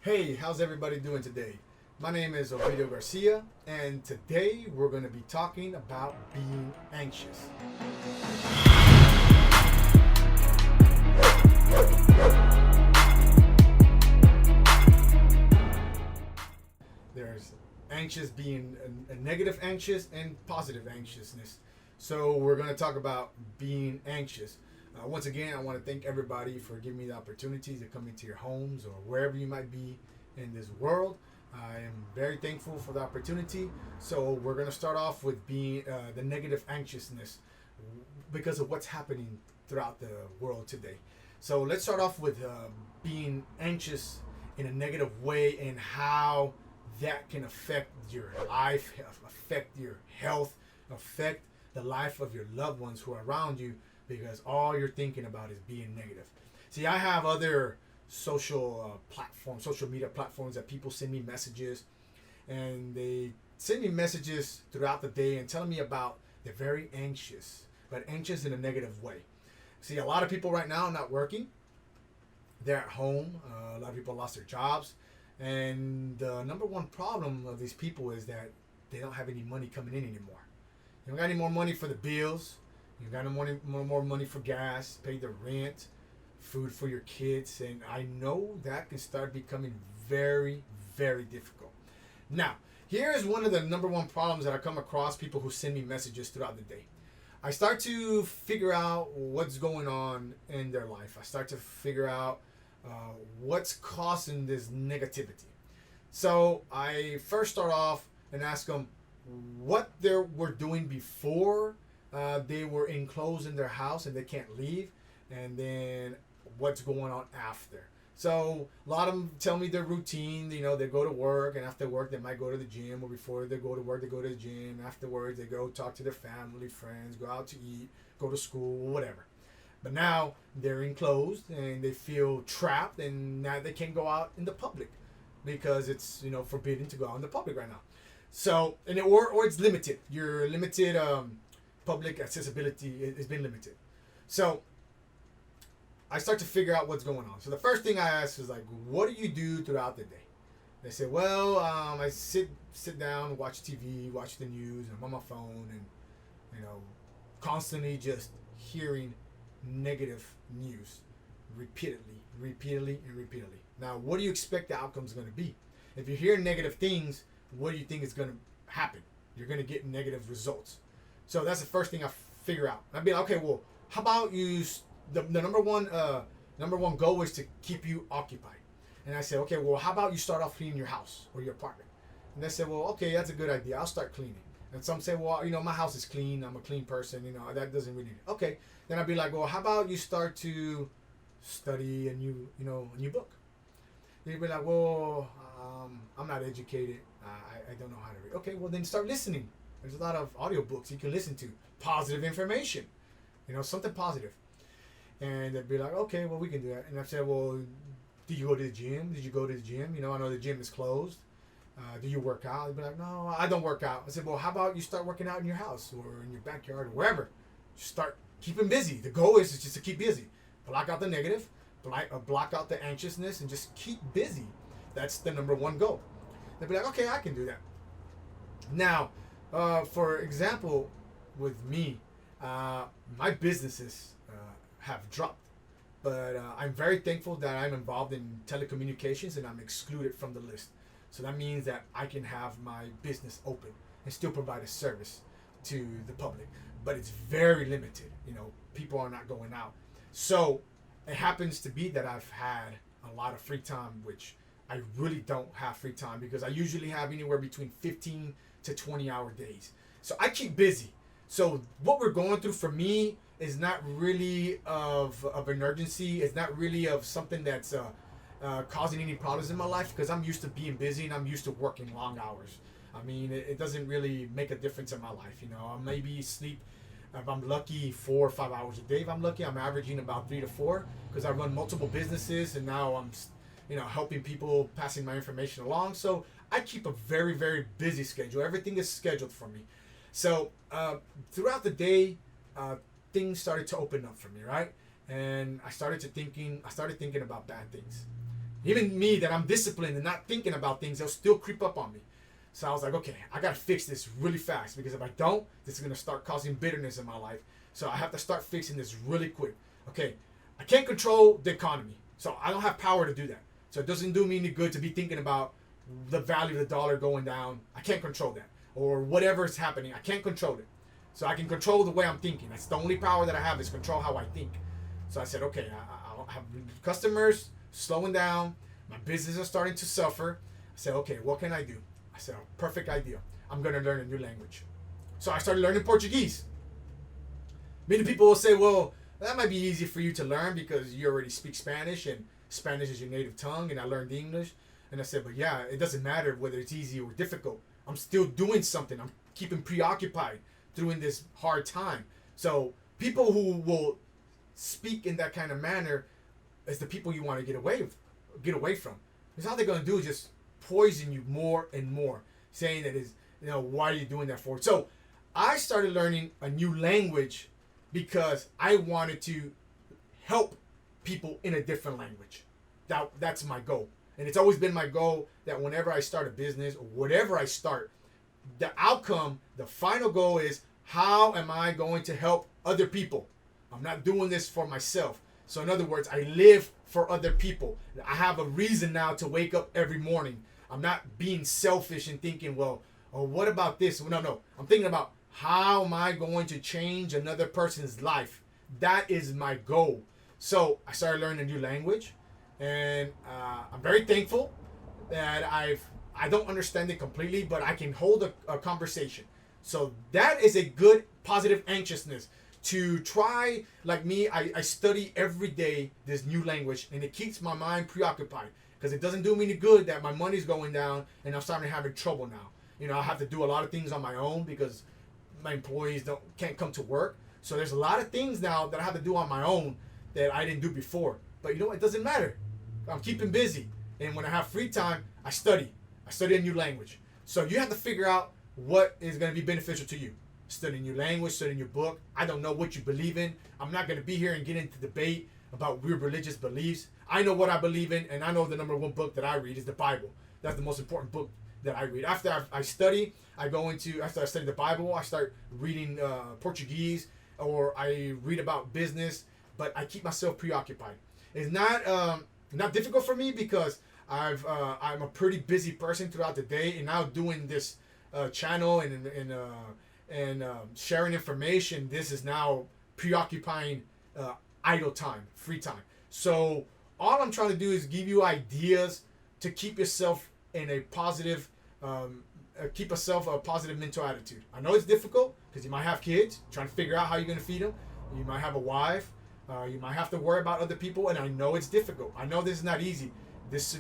Hey, how's everybody doing today? My name is Ovidio Garcia, and today we're going to be talking about being anxious. There's anxious being a negative anxious and positive anxiousness. So we're going to talk about being anxious. Once again, I want to thank everybody for giving me the opportunity to come into your homes or wherever you might be in this world. I am very thankful for the opportunity. So we're going to start off with being the negative anxiousness because of what's happening throughout the world today. So let's start off with being anxious in a negative way and how that can affect your life, affect your health, affect the life of your loved ones who are around you because all you're thinking about is being negative. See, I have other social platforms, social media platforms that people send me messages, and they send me messages throughout the day and telling me about they're very anxious, but anxious in a negative way. See, a lot of people right now are not working. They're at home. A lot of people lost their jobs. And the number one problem of these people is that they don't have any money coming in anymore. You don't got any more money for the bills. You got no more money for gas, pay the rent, food for your kids. And I know that can start becoming very, very difficult. Now, here is one of the number one problems that I come across people who send me messages throughout the day. I start to figure out what's going on in their life. I start to figure out what's causing this negativity. So I first start off and ask them what they were doing before they were enclosed in their house and they can't leave, and then what's going on after. So a lot of them tell me their routine. You know, they go to work, and after work they might go to the gym, or before they go to work they go to the gym. Afterwards they go talk to their family, friends, go out to eat, go to school, whatever. But now they're enclosed and they feel trapped, and now they can't go out in the public because it's forbidden to go out in the public right now. So or it's limited. Your limited public accessibility has been limited. So I start to figure out what's going on. So the first thing I ask is like, what do you do throughout the day? They say, well, I sit down, watch TV, watch the news, and I'm on my phone, and constantly just hearing negative news repeatedly. Now, what do you expect the outcome is going to be? If you hear negative things, what do you think is going to happen? You're going to get negative results. So that's the first thing I figure out. I'd be like, okay, well, how about you? The number one goal is to keep you occupied. And I said, okay, well, how about you start off cleaning your house or your apartment? And they said, well, okay, that's a good idea. I'll start cleaning. And some say, well, my house is clean. I'm a clean person. That doesn't really. Okay. Then I'd be like, well, how about you start to study a new book? They'd be like, well, I'm not educated. I don't know how to read. Okay, well, then start listening. There's a lot of audiobooks you can listen to. Positive information. Something positive. And they'd be like, okay, well, we can do that. And I said, well, do you go to the gym? Did you go to the gym? I know the gym is closed. Do you work out? They'd be like, no, I don't work out. I said, well, how about you start working out in your house or in your backyard or wherever? Start keeping busy. The goal is just to keep busy. Block out the negative, block out the anxiousness, and just keep busy. That's the number one goal. They'd be like, okay, I can do that. Now, for example, with me, my businesses have dropped. But I'm very thankful that I'm involved in telecommunications and I'm excluded from the list. So that means that I can have my business open and still provide a service to the public. But it's very limited. People are not going out. So it happens to be that I've had a lot of free time, which I really don't have free time because I usually have anywhere between 15 to 20 hour days. So I keep busy. So what we're going through for me is not really of an urgency. It's not really of something that's causing any problems in my life because I'm used to being busy and I'm used to working long hours. I mean, it doesn't really make a difference in my life. I maybe sleep, if I'm lucky, 4 or 5 hours a day. If I'm lucky, I'm averaging about 3 to 4 because I run multiple businesses and now I'm helping people, passing my information along. So I keep a very, very busy schedule. Everything is scheduled for me. So throughout the day, things started to open up for me, right? And I started thinking about bad things. Even me, that I'm disciplined and not thinking about things, they'll still creep up on me. So I was like, okay, I gotta fix this really fast, because if I don't, this is gonna start causing bitterness in my life. So I have to start fixing this really quick. Okay, I can't control the economy, so I don't have power to do that. So it doesn't do me any good to be thinking about the value of the dollar going down. I can't control that. Or whatever is happening, I can't control it. So I can control the way I'm thinking. That's the only power that I have, is control how I think. So I said, okay, I have customers slowing down. My business is starting to suffer. I said, okay, what can I do? I said, oh, perfect idea. I'm going to learn a new language. So I started learning Portuguese. Many people will say, well, that might be easy for you to learn because you already speak Spanish and Spanish is your native tongue, and I learned English. And I said, but yeah, it doesn't matter whether it's easy or difficult. I'm still doing something. I'm keeping preoccupied during this hard time. So people who will speak in that kind of manner is the people you want to get away from. Because all they're going to do is just poison you more and more, saying that is, why are you doing that for? So I started learning a new language because I wanted to help people in a different language. That's my goal. And it's always been my goal that whenever I start a business or whatever I start, the outcome, the final goal is, how am I going to help other people? I'm not doing this for myself. So in other words, I live for other people. I have a reason now to wake up every morning. I'm not being selfish and thinking, well, oh, what about this? No. I'm thinking about, how am I going to change another person's life? That is my goal. So I started learning a new language, and I'm very thankful that I don't understand it completely, but I can hold a conversation. So that is a good positive anxiousness to try. Like me, I study every day this new language, and it keeps my mind preoccupied, because it doesn't do me any good that my money's going down and I'm starting to have trouble now. I have to do a lot of things on my own because my employees can't come to work. So there's a lot of things now that I have to do on my own that I didn't do before. But it doesn't matter. I'm keeping busy. And when I have free time, I study. I study a new language. So you have to figure out what is going to be beneficial to you. Study a new language, study a new book. I don't know what you believe in. I'm not going to be here and get into debate about weird religious beliefs. I know what I believe in, and I know the number one book that I read is the Bible. That's the most important book that I read. After I study, after I study the Bible, I start reading Portuguese, or I read about business, but I keep myself preoccupied. It's not difficult for me because I'm a pretty busy person throughout the day, and now doing this channel and sharing information, this is now preoccupying idle time, free time. So all I'm trying to do is give you ideas to keep yourself in a positive, keep yourself a positive mental attitude. I know it's difficult because you might have kids, trying to figure out how you're going to feed them. You might have a wife. You might have to worry about other people, and I know it's difficult. I know this is not easy. This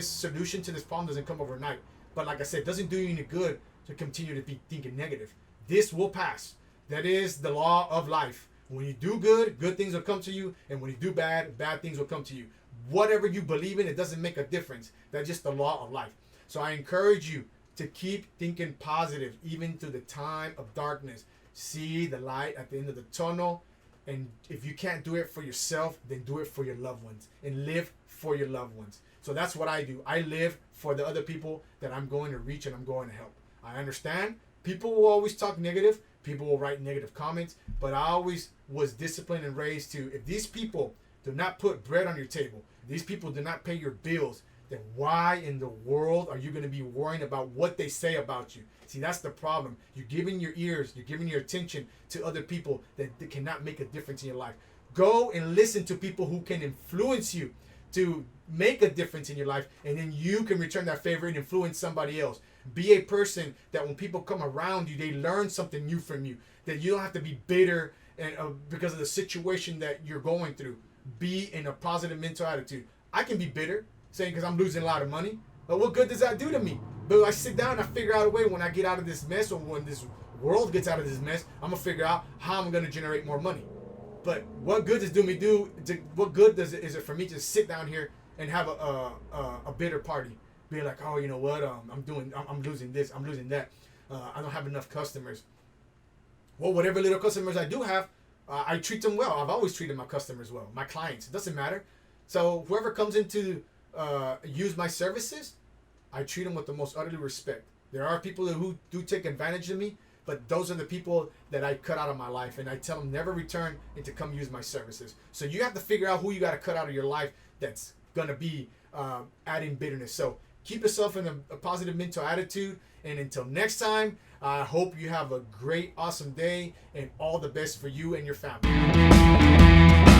solution to this problem doesn't come overnight. But like I said, it doesn't do you any good to continue to be thinking negative. This will pass. That is the law of life. When you do good, good things will come to you, and when you do bad, bad things will come to you. Whatever you believe in, it doesn't make a difference. That's just the law of life. So I encourage you to keep thinking positive, even through the time of darkness. See the light at the end of the tunnel. And if you can't do it for yourself, then do it for your loved ones, and live for your loved ones. So that's what I do. I live for the other people that I'm going to reach and I'm going to help. I understand people will always talk negative. People will write negative comments. But I always was disciplined and raised to, if these people do not put bread on your table, if these people do not pay your bills, then why in the world are you going to be worrying about what they say about you? See, that's the problem. You're giving your ears, you're giving your attention to other people that cannot make a difference in your life. Go and listen to people who can influence you to make a difference in your life, and then you can return that favor and influence somebody else. Be a person that when people come around you, they learn something new from you, that you don't have to be bitter and because of the situation that you're going through. Be in a positive mental attitude. I can be bitter, saying because I'm losing a lot of money, but what good does that do to me? But I sit down and I figure out a way, when I get out of this mess, or when this world gets out of this mess, I'm gonna figure out how I'm gonna generate more money. But what good what good is it for me to sit down here and have a bitter party, be like, oh, you know what, I'm losing this, I'm losing that, I don't have enough customers. Well, whatever little customers I do have, I treat them well. I've always treated my customers well, my clients. It doesn't matter. So whoever comes into use my services, I treat them with the most utterly respect. There are people who do take advantage of me, but those are the people that I cut out of my life, and I tell them never return and to come use my services. So you have to figure out who you got to cut out of your life that's going to be adding bitterness. So keep yourself in a positive mental attitude, and until next time, I hope you have a great, awesome day, and all the best for you and your family.